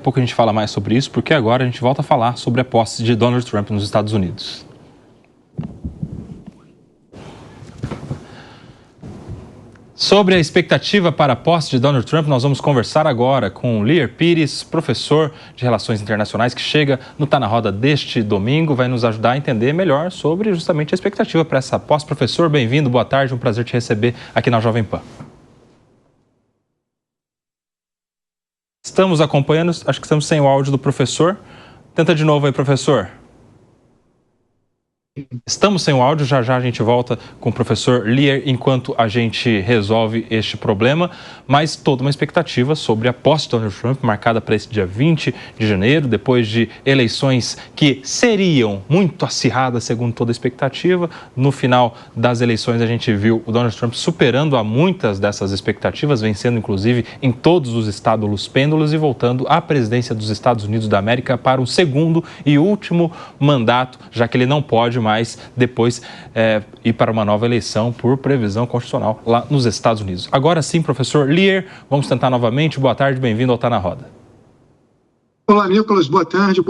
Daqui a pouco a gente fala mais sobre isso, porque agora a gente volta a falar sobre a posse de Donald Trump nos Estados Unidos. Sobre a expectativa para a posse de Donald Trump, nós vamos conversar agora com Lear Pires, professor de Relações Internacionais, que chega no Tá na Roda deste domingo, vai nos ajudar a entender melhor sobre justamente a expectativa para essa posse. Professor, bem-vindo, boa tarde, um prazer te receber aqui na Jovem Pan. Estamos acompanhando, acho que estamos sem o áudio do professor. Tenta de novo aí, professor. Estamos sem o áudio, já a gente volta com o professor Lear enquanto a gente resolve este problema, mas toda uma expectativa sobre a posse de Donald Trump, marcada para esse dia 20 de janeiro, depois de eleições que seriam muito acirradas, segundo toda a expectativa. No final das eleições, a gente viu o Donald Trump superando a muitas dessas expectativas, vencendo inclusive em todos os estados pêndulos e voltando à presidência dos Estados Unidos da América para um segundo e último mandato, já que ele não pode mais depois ir para uma nova eleição por previsão constitucional lá nos Estados Unidos. Agora sim, professor Lear, vamos tentar novamente. Boa tarde, bem-vindo ao Tá na Roda. Olá, Nicolas, boa tarde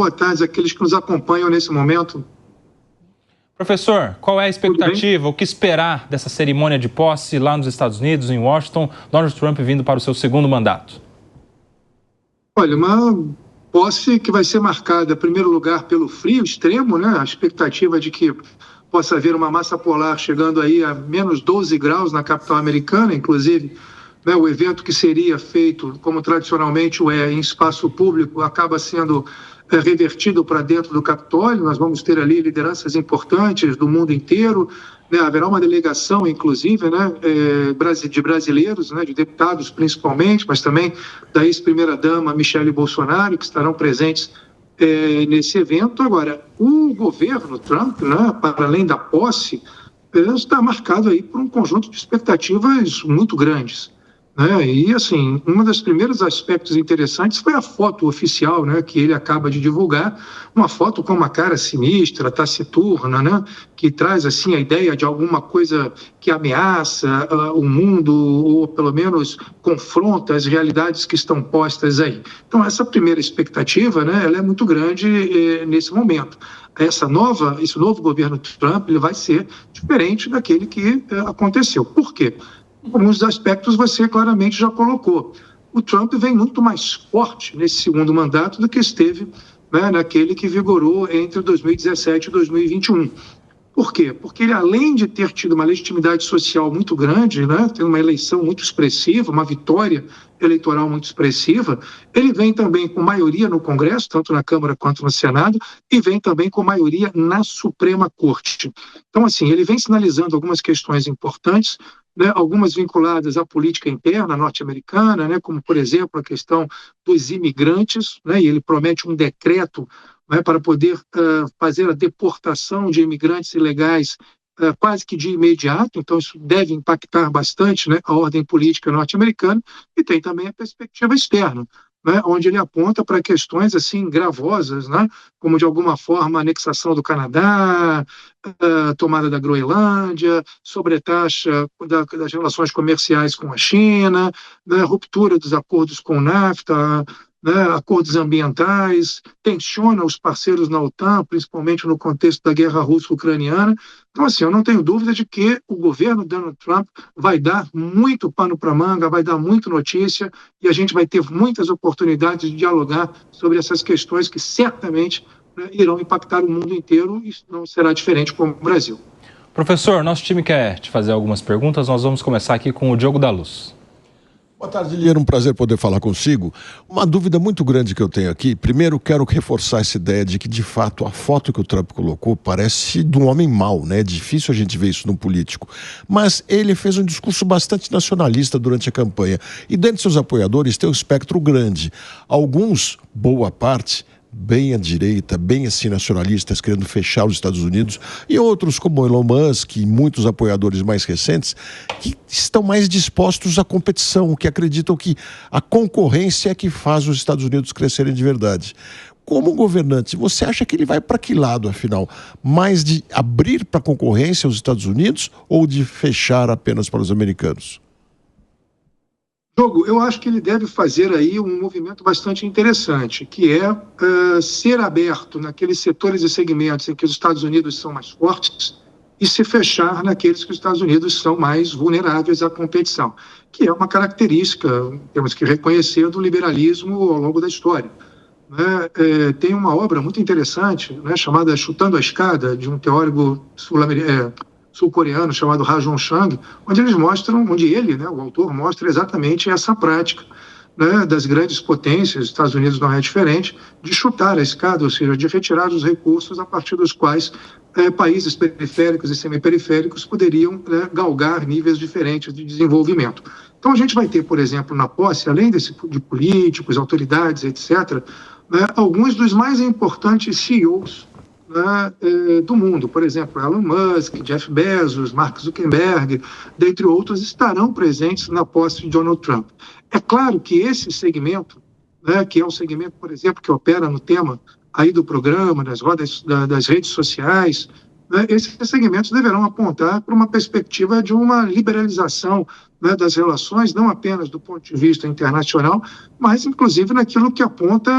àqueles que nos acompanham nesse momento. Professor, qual é a expectativa, o que esperar dessa cerimônia de posse lá nos Estados Unidos, em Washington, Donald Trump vindo para o seu segundo mandato? Olha, uma posse que vai ser marcada, em primeiro lugar, pelo frio extremo, né? A expectativa de que possa haver uma massa polar chegando aí a menos 12 graus na capital americana, inclusive, né, o evento que seria feito, como tradicionalmente o é, em espaço público, acaba sendo revertido para dentro do Capitólio. Nós vamos ter ali lideranças importantes do mundo inteiro, né? Haverá uma delegação, inclusive, né, de brasileiros, né, de deputados principalmente, mas também da ex-primeira-dama Michele Bolsonaro, que estarão presentes nesse evento. Agora, o governo Trump, né, para além da posse, está marcado aí por um conjunto de expectativas muito grandes, né? E, assim, um dos primeiros aspectos interessantes foi a foto oficial, né, que ele acaba de divulgar, uma foto com uma cara sinistra, taciturna, né, que traz, assim, a ideia de alguma coisa que ameaça o mundo, ou pelo menos confronta as realidades que estão postas aí. Então, essa primeira expectativa, né, ela é muito grande nesse momento. Esse novo governo Trump, ele vai ser diferente daquele que aconteceu. Por qué? Alguns aspectos você claramente já colocou. O Trump vem muito mais forte nesse segundo mandato do que esteve, né, naquele que vigorou entre 2017 e 2021. Por quê? Porque ele, além de ter tido uma legitimidade social muito grande, né, ter uma eleição muito expressiva, uma vitória eleitoral muito expressiva, ele vem também com maioria no Congresso, tanto na Câmara quanto no Senado, e vem também com maioria na Suprema Corte. Então, assim, ele vem sinalizando algumas questões importantes, né, algumas vinculadas à política interna norte-americana, né, como, por exemplo, a questão dos imigrantes, né, e ele promete um decreto, né, para poder fazer a deportação de imigrantes ilegais quase que de imediato. Então isso deve impactar bastante, né, a ordem política norte-americana. E tem também a perspectiva externa, né, onde ele aponta para questões assim gravosas, né, como de alguma forma a anexação do Canadá, a tomada da Groenlândia, sobretaxa das relações comerciais com a China, né, ruptura dos acordos com o NAFTA, né, acordos ambientais, tensiona os parceiros na OTAN, principalmente no contexto da guerra russo-ucraniana. Então, assim, eu não tenho dúvida de que o governo Donald Trump vai dar muito pano para manga, vai dar muita notícia, e a gente vai ter muitas oportunidades de dialogar sobre essas questões que certamente, né, irão impactar o mundo inteiro, e não será diferente com o Brasil. Professor, nosso time quer te fazer algumas perguntas, nós vamos começar aqui com o Diogo da Luz. Boa tarde, Lear, um prazer poder falar consigo. Uma dúvida muito grande que eu tenho aqui. Primeiro, quero reforçar essa ideia de que, de fato, a foto que o Trump colocou parece de um homem mau, né? É difícil a gente ver isso num político. Mas ele fez um discurso bastante nacionalista durante a campanha. E dentre seus apoiadores tem um espectro grande. Alguns, boa parte, bem à direita, bem assim nacionalistas, querendo fechar os Estados Unidos, e outros como Elon Musk e muitos apoiadores mais recentes que estão mais dispostos à competição, que acreditam que a concorrência é que faz os Estados Unidos crescerem de verdade. Como governante, você acha que ele vai para que lado, afinal? Mais de abrir para a concorrência os Estados Unidos ou de fechar apenas para os americanos? Diogo, eu acho que ele deve fazer aí um movimento bastante interessante, que é ser aberto naqueles setores e segmentos em que os Estados Unidos são mais fortes e se fechar naqueles que os Estados Unidos são mais vulneráveis à competição, que é uma característica, temos que reconhecer, do liberalismo ao longo da história. Tem uma obra muito interessante, né, chamada Chutando a Escada, de um teórico sul-coreano chamado Ha Jong-chang, onde ele, né, o autor, mostra exatamente essa prática, né, das grandes potências, os Estados Unidos não é diferente, de chutar a escada, ou seja, de retirar os recursos a partir dos quais países periféricos e semiperiféricos poderiam, né, galgar níveis diferentes de desenvolvimento. Então a gente vai ter, por exemplo, na posse, além de políticos, autoridades, etc., né, alguns dos mais importantes CEOs, né, do mundo, por exemplo, Elon Musk, Jeff Bezos, Mark Zuckerberg, dentre outros, estarão presentes na posse de Donald Trump. É claro que esse segmento, né, que é um segmento, por exemplo, que opera no tema aí do programa, das rodas das redes sociais, né, esses segmentos deverão apontar para uma perspectiva de uma liberalização, né, das relações, não apenas do ponto de vista internacional, mas inclusive naquilo que aponta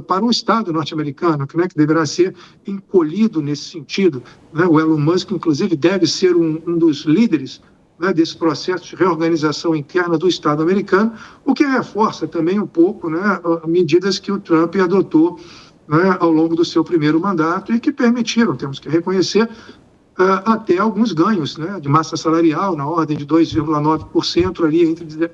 para o Estado norte-americano, né, que deverá ser encolhido nesse sentido. Né? O Elon Musk, inclusive, deve ser um dos líderes, né, desse processo de reorganização interna do Estado americano, o que reforça também um pouco, né, medidas que o Trump adotou, né, ao longo do seu primeiro mandato e que permitiram, temos que reconhecer, até alguns ganhos, né, de massa salarial na ordem de 2,9% ali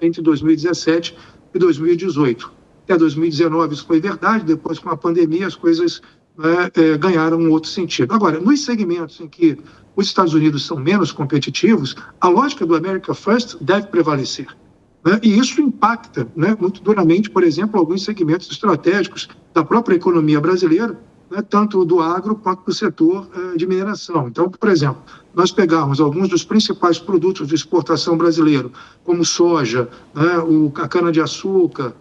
entre 2017 e 2018. Até 2019 isso foi verdade, depois com a pandemia as coisas, né, ganharam um outro sentido. Agora, nos segmentos em que os Estados Unidos são menos competitivos, a lógica do America First deve prevalecer. Né, e isso impacta, né, muito duramente, por exemplo, alguns segmentos estratégicos da própria economia brasileira, né, tanto do agro quanto do setor de mineração. Então, por exemplo, nós pegarmos alguns dos principais produtos de exportação brasileiro, como soja, né, a cana-de-açúcar,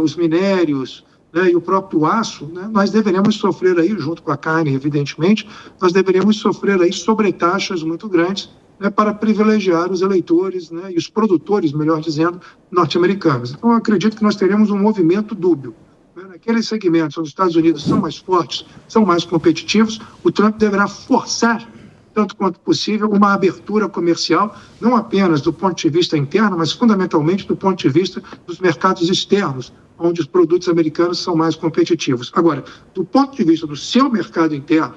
os minérios, né, e o próprio aço, né, nós deveremos sofrer aí, junto com a carne, evidentemente, nós deveremos sofrer aí sobretaxas muito grandes, né, para privilegiar os eleitores, né, e os produtores, melhor dizendo, norte-americanos. Então, eu acredito que nós teremos um movimento dúbio. Naqueles segmentos onde os Estados Unidos são mais fortes, são mais competitivos, o Trump deverá forçar, tanto quanto possível, uma abertura comercial, não apenas do ponto de vista interno, mas fundamentalmente do ponto de vista dos mercados externos, onde os produtos americanos são mais competitivos. Agora, do ponto de vista do seu mercado interno,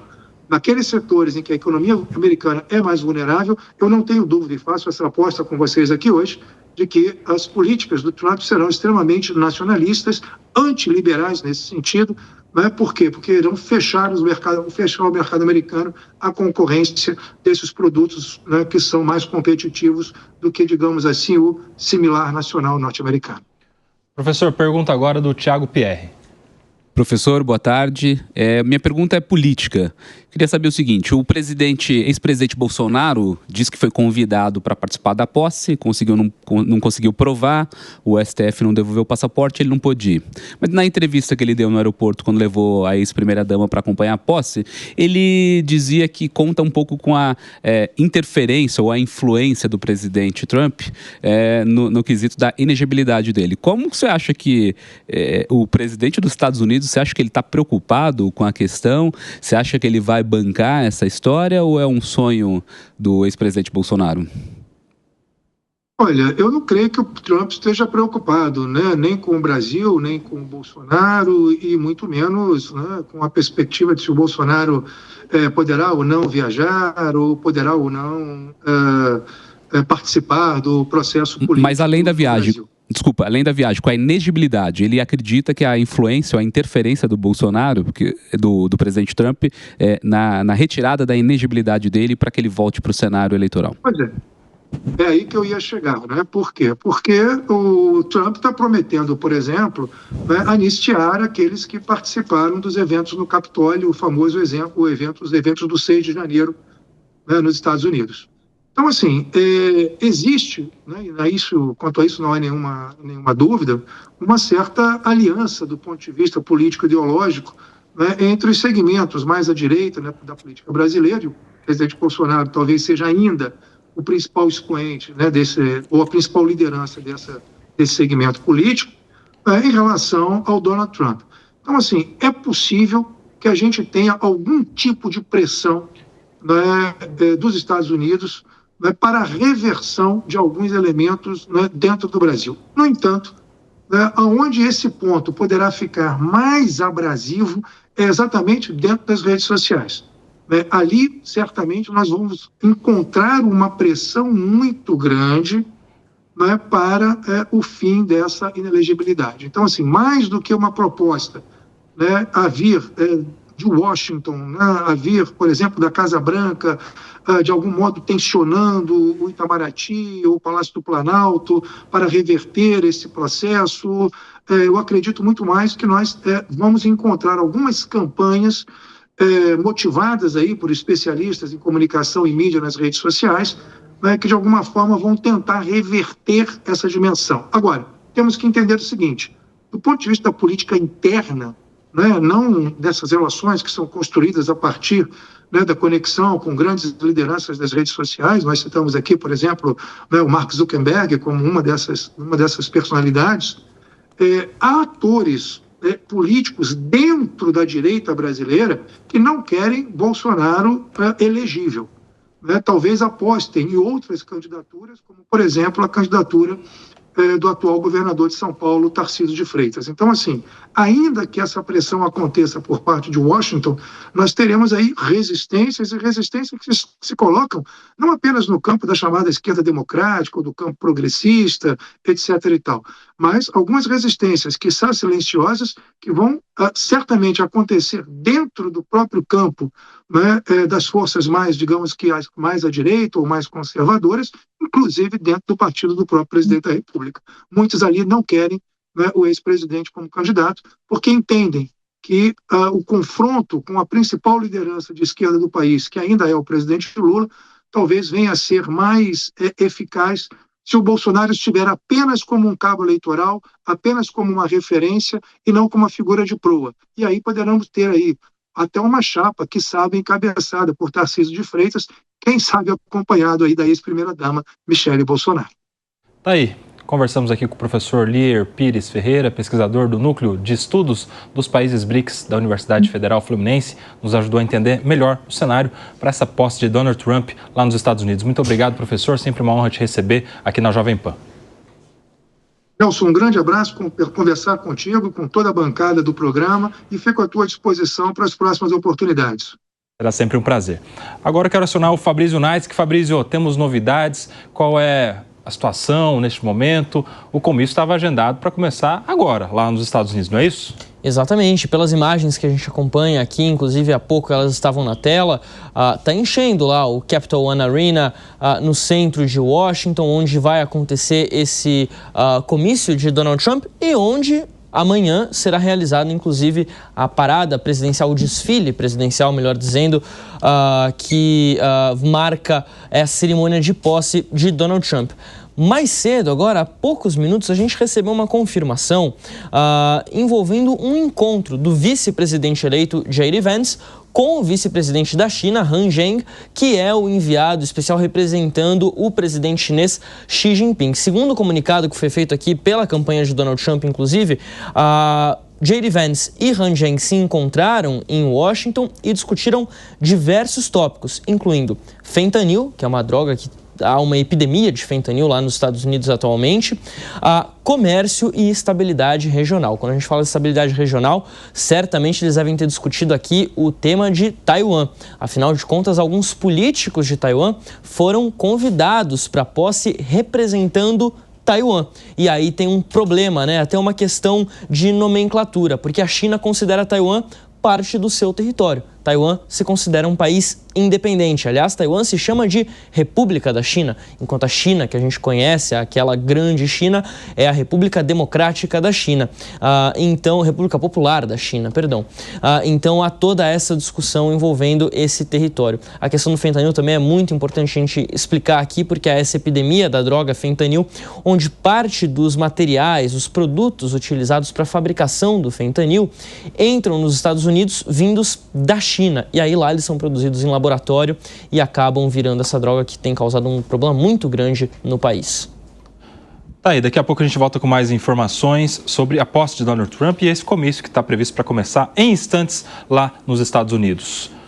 naqueles setores em que a economia americana é mais vulnerável, eu não tenho dúvida, e faço essa aposta com vocês aqui hoje, de que as políticas do Trump serão extremamente nacionalistas, antiliberais nesse sentido. Né? Por quê? Porque irão fechar o mercado americano à concorrência desses produtos, né, que são mais competitivos do que, digamos assim, o similar nacional norte-americano. Professor, pergunta agora do Thiago Pierre. Professor, boa tarde. Minha pergunta é política. Queria saber o seguinte, o ex-presidente Bolsonaro disse que foi convidado para participar da posse, não conseguiu provar, o STF não devolveu o passaporte, ele não pôde ir. Mas na entrevista que ele deu no aeroporto, quando levou a ex-primeira-dama para acompanhar a posse, ele dizia que conta um pouco com a interferência ou a influência do presidente Trump no quesito da inegibilidade dele. Como você acha que o presidente dos Estados Unidos, você acha que ele está preocupado com a questão? Você acha que ele vai bancar essa história ou é um sonho do ex-presidente Bolsonaro? Olha, eu não creio que o Trump esteja preocupado, né? Nem com o Brasil, nem com o Bolsonaro e muito menos, né, com a perspectiva de se o Bolsonaro poderá ou não viajar ou poderá ou não participar do processo político. Mas além da viagem, além da viagem, com a inegibilidade, ele acredita que a influência ou a interferência do Bolsonaro, do presidente Trump, na retirada da inegibilidade dele para que ele volte para o cenário eleitoral? Pois é. É aí que eu ia chegar, né? Por quê? Porque o Trump está prometendo, por exemplo, né, anistiar aqueles que participaram dos eventos no Capitólio, o famoso exemplo, os eventos do 6 de janeiro, né, nos Estados Unidos. Então, assim, existe, né, quanto a isso não há nenhuma dúvida, uma certa aliança do ponto de vista político-ideológico, né, entre os segmentos mais à direita, né, da política brasileira, e o presidente Bolsonaro talvez seja ainda o principal expoente, né, ou a principal liderança desse segmento político em relação ao Donald Trump. Então, assim, é possível que a gente tenha algum tipo de pressão, né, dos Estados Unidos, né, para a reversão de alguns elementos, né, dentro do Brasil. No entanto, né, onde esse ponto poderá ficar mais abrasivo é exatamente dentro das redes sociais. Ali, certamente, nós vamos encontrar uma pressão muito grande, né, para o fim dessa inelegibilidade. Então, assim, mais do que uma proposta, né, a vir de Washington, né, a vir, por exemplo, da Casa Branca, de algum modo tensionando o Itamaraty ou o Palácio do Planalto para reverter esse processo, eu acredito muito mais que nós vamos encontrar algumas campanhas motivadas aí por especialistas em comunicação e mídia nas redes sociais, né, que de alguma forma vão tentar reverter essa dimensão. Agora, temos que entender o seguinte, do ponto de vista da política interna, né, não dessas relações que são construídas a partir, né, da conexão com grandes lideranças das redes sociais, nós citamos aqui, por exemplo, né, o Mark Zuckerberg como uma dessas personalidades, há atores políticos dentro da direita brasileira que não querem Bolsonaro elegível. Né, talvez apostem em outras candidaturas, como, por exemplo, a candidatura do atual governador de São Paulo, Tarcísio de Freitas. Então, assim, ainda que essa pressão aconteça por parte de Washington, nós teremos aí resistências que se colocam não apenas no campo da chamada esquerda democrática ou do campo progressista, etc. e tal, mas algumas resistências, quiçá silenciosas, que vão certamente acontecer dentro do próprio campo, né, das forças mais, digamos que mais à direita ou mais conservadoras, inclusive dentro do partido do próprio presidente da República. Muitos ali não querem, né, o ex-presidente como candidato, porque entendem que o confronto com a principal liderança de esquerda do país, que ainda é o presidente Lula, talvez venha a ser mais eficaz se o Bolsonaro estiver apenas como um cabo eleitoral, apenas como uma referência e não como uma figura de proa. E aí poderemos ter aí até uma chapa, que sabe, encabeçada por Tarcísio de Freitas, quem sabe acompanhado aí da ex-primeira-dama Michele Bolsonaro. Tá aí. Conversamos aqui com o professor Lier Pires Ferreira, pesquisador do Núcleo de Estudos dos Países BRICS da Universidade Federal Fluminense. Nos ajudou a entender melhor o cenário para essa posse de Donald Trump lá nos Estados Unidos. Muito obrigado, professor. Sempre uma honra te receber aqui na Jovem Pan. Nelson, um grande abraço, conversar contigo, com toda a bancada do programa e fico à tua disposição para as próximas oportunidades. Será sempre um prazer. Agora eu quero acionar o Fabrício Naitz. Fabrício, temos novidades? Qual é a situação neste momento? O comício estava agendado para começar agora, lá nos Estados Unidos, não é isso? Exatamente, pelas imagens que a gente acompanha aqui, inclusive há pouco elas estavam na tela, está enchendo lá o Capital One Arena no centro de Washington, onde vai acontecer esse comício de Donald Trump e onde amanhã será realizado, inclusive, a parada presidencial, o desfile presidencial, melhor dizendo, que marca a cerimônia de posse de Donald Trump. Mais cedo, agora há poucos minutos, a gente recebeu uma confirmação envolvendo um encontro do vice-presidente eleito J.D. Vance com o vice-presidente da China, Han Zheng, que é o enviado especial representando o presidente chinês Xi Jinping. Segundo o comunicado que foi feito aqui pela campanha de Donald Trump, inclusive, J.D. Vance e Han Zheng se encontraram em Washington e discutiram diversos tópicos, incluindo fentanil, que é uma droga que há uma epidemia de fentanil lá nos Estados Unidos atualmente, comércio e estabilidade regional. Quando a gente fala de estabilidade regional, certamente eles devem ter discutido aqui o tema de Taiwan. Afinal de contas, alguns políticos de Taiwan foram convidados para a posse representando Taiwan. E aí tem um problema, né? Até uma questão de nomenclatura, porque a China considera Taiwan parte do seu território. Taiwan se considera um país independente. Aliás, Taiwan se chama de República da China, enquanto a China que a gente conhece, aquela grande China, é a República Democrática da China. Então, República Popular da China, perdão. Então, há toda essa discussão envolvendo esse território. A questão do fentanil também é muito importante a gente explicar aqui, porque há essa epidemia da droga fentanil, onde parte dos materiais, os produtos utilizados para a fabricação do fentanil entram nos Estados Unidos vindos da China. E aí lá eles são produzidos em laboratório e acabam virando essa droga que tem causado um problema muito grande no país. Tá aí, daqui a pouco a gente volta com mais informações sobre a posse de Donald Trump e esse comício que está previsto para começar em instantes lá nos Estados Unidos.